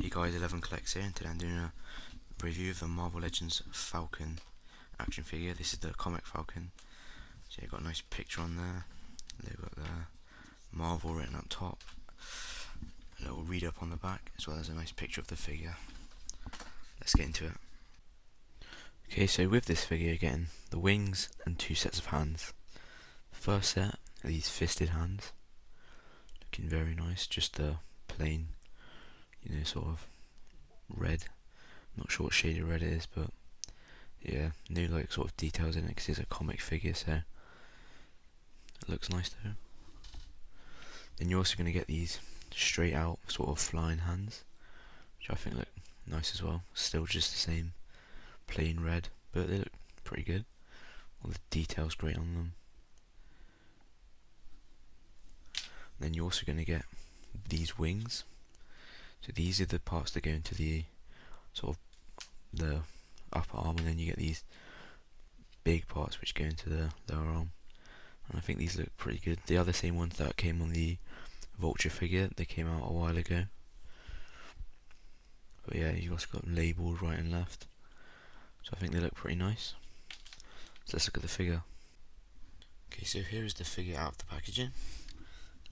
Hey guys, 11 Collects here, and today I'm doing a review of the Marvel Legends Falcon action figure. This is the comic Falcon. So you've got a nice picture on there. They've got the Marvel written up top, a little read up on the back, as well as a nice picture of the figure. Let's get into it. Okay, so with this figure you're getting the wings and two sets of hands. The first set are these fisted hands, looking very nice, just the plain, sort of red. Not sure what shade of red it is, but yeah, no sort of details in it because it's a comic figure, so it looks nice though. Then you're also going to get these straight out sort of flying hands, which I think look nice as well. Still just the same plain red, but they look pretty good. All the details great on them. Then you're also going to get these wings. So these are the parts that go into the sort of the upper arm, and then you get these big parts which go into the lower arm. And I think these look pretty good. They are the same ones that came on the Vulture figure. They came out a while ago. But yeah, you've also got them labelled right and left. So I think they look pretty nice. So let's look at the figure. Okay, so here is the figure out of the packaging,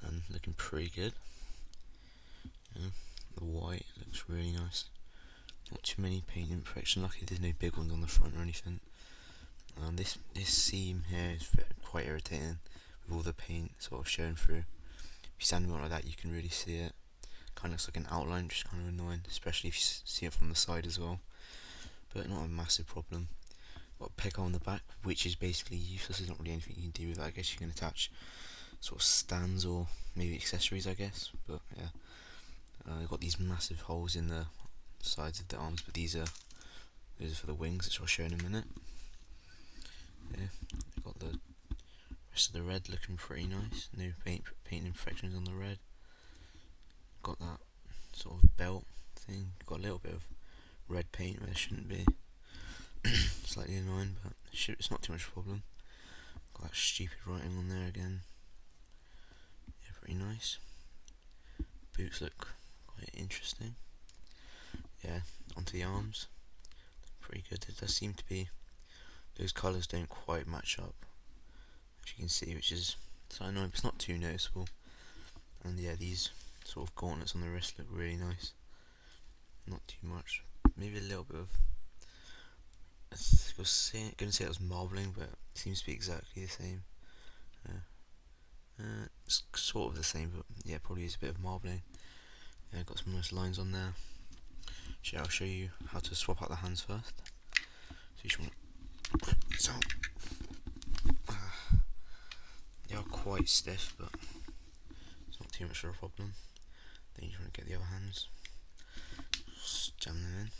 and looking pretty good. Yeah, the white looks really nice. Not too many paint imperfections. Luckily there's no big ones on the front or anything. This seam here is quite irritating with all the paint sort of showing through. If you stand on it like that, you can really see it. Kind of looks like an outline, which is kind of annoying, especially if you see it from the side as well. But not a massive problem. Got a pecker on the back, which is basically useless. There's not really anything you can do with that. I guess you can attach sort of stands or maybe accessories, I guess. But yeah, you've got these massive holes in the sides of the arms, but those are for the wings, which I'll show in a minute. Yeah, you've got the rest of the red looking pretty nice. No paint imperfections on the red. Got that sort of belt thing. Got a little bit of red paint where there shouldn't be. Slightly annoying, but it's not too much of a problem. Got that stupid writing on there again. Yeah, pretty nice. Boots look quite interesting. Yeah, onto the arms. Pretty good. It does seem to be, those colours don't quite match up, as you can see, which is so annoying, but it's not too noticeable. And yeah, these sort of gauntlets on the wrist look really nice. Not too much. Maybe a little bit of, I was going to say it was marbling, but it seems to be exactly the same. It's sort of the same, but yeah, probably is a bit of marbling. Yeah, got some nice lines on there. So I'll show you how to swap out the hands first. So you just want to rip this out. They are quite stiff, but it's not too much of a problem. Then you just want to get the other hands, just jam them in.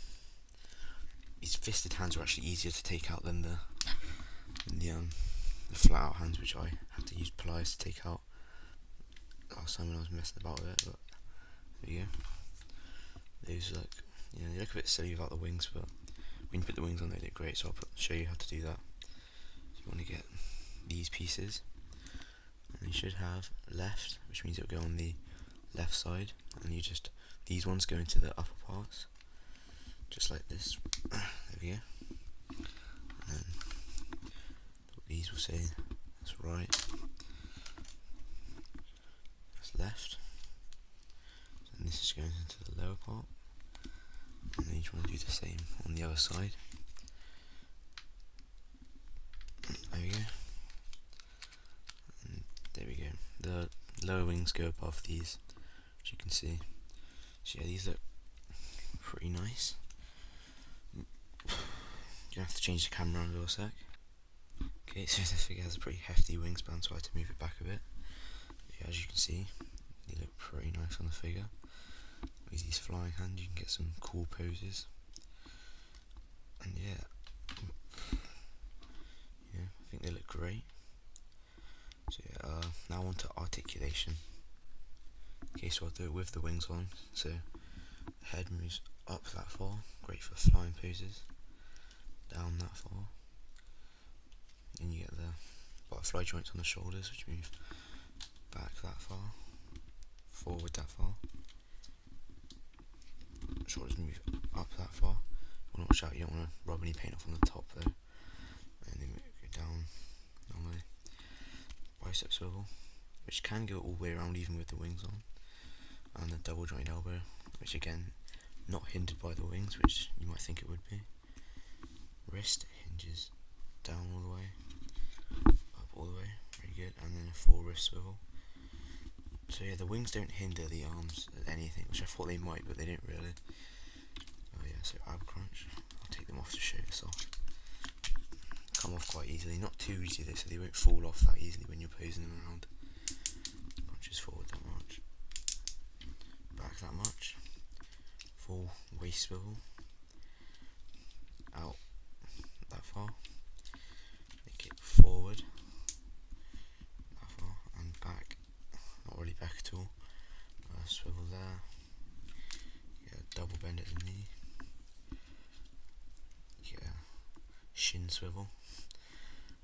These fisted hands are actually easier to take out than the flat out hands, which I had to use pliers to take out last time when I was messing about with it. But there you go. Those look, they look a bit silly without the wings, but when you put the wings on they look great, so I'll show you how to do that. So you want to get these pieces, and you should have left, which means it'll go on the left side, and these ones go into the upper parts, just like this. There we go. And then these will say that's right, that's left, and this is going into the lower part. And then you just want to do the same on the other side. There we go. And there we go. The lower wings go above these, as you can see. So yeah, these look pretty nice. You have to change the camera around a sec. Okay, so this figure has a pretty hefty wingspan, so I had to move it back a bit. Yeah, as you can see, they look pretty nice on the figure. With these flying hands, you can get some cool poses. And yeah, I think they look great. So yeah, now on to articulation. Okay, so I'll do it with the wings on. So the head moves up that far, great for flying poses. Down that far, and you get the butterfly joints on the shoulders, which move back that far, forward that far, shoulders move up that far. You want to watch out, you don't want to rub any paint off on the top though. And then go down normally. Bicep swivel, which can go all the way around even with the wings on. And the double jointed elbow, which again, not hindered by the wings, which you might think it would be. Wrist hinges down all the way, up all the way, very good. And then a full wrist swivel. So yeah, the wings don't hinder the arms at anything, which I thought they might, but they don't really. Oh yeah, so ab crunch. I'll take them off to show this off. Come off quite easily, not too easy though, so they won't fall off that easily when you're posing them around. Punches forward that much, back that much. Full waist swivel, out that far, make it forward that far, and back, not really back at all. Swivel there, get a double bend at the knee, get a shin swivel,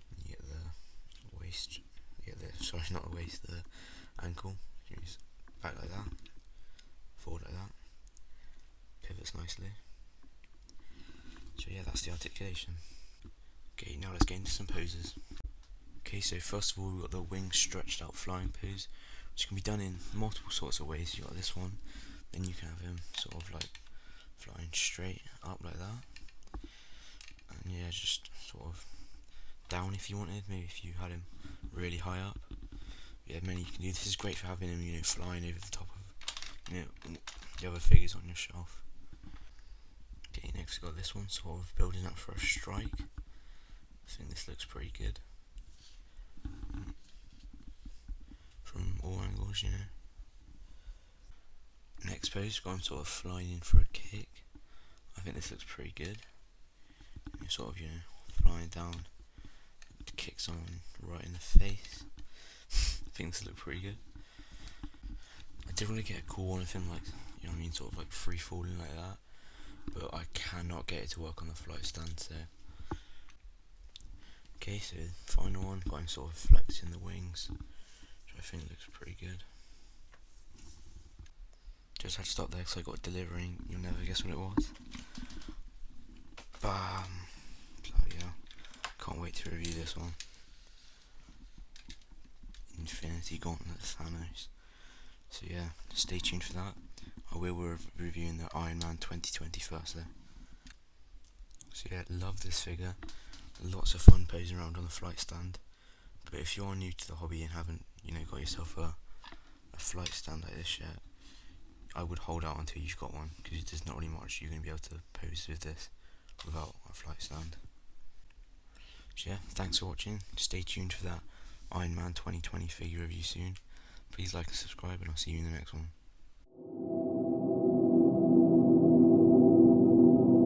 and you get the waist, sorry, not the waist, the ankle, back like that, forward like that, pivots nicely. So yeah, that's the articulation. Okay, now let's get into some poses. Okay, so first of all we've got the wings stretched out flying pose, which can be done in multiple sorts of ways. You got this one, then you can have him sort of like flying straight up like that, and yeah, just sort of down if you wanted, maybe if you had him really high up. Yeah, many you can do. This is great for having him, flying over the top of, the other figures on your shelf. Okay, next we've got this one, sort of building up for a strike. I think this looks pretty good. From all angles, Next pose, got him sort of flying in for a kick. I think this looks pretty good. You're sort of, flying down. To kick someone right in the face. I think this looks pretty good. I did want to get a cool one of him, like, sort of like free falling like that. But I cannot get it to work on the flight stand, so. Okay, so final one, got him sort of flexing the wings, which I think looks pretty good. Just had to stop there because I got delivering, you'll never guess what it was. Bam! So yeah, can't wait to review this one. Infinity Gauntlet Thanos. So yeah, stay tuned for that. I will be reviewing the Iron Man 2020 first though. So yeah, love this figure. Lots of fun posing around on the flight stand. But if you are new to the hobby and haven't, got yourself a flight stand like this yet, I would hold out until you've got one, because there's not really much you're going to be able to pose with this without a flight stand. So yeah, thanks for watching. Stay tuned for that Iron Man 2020 figure review soon. Please like and subscribe, and I'll see you in the next one.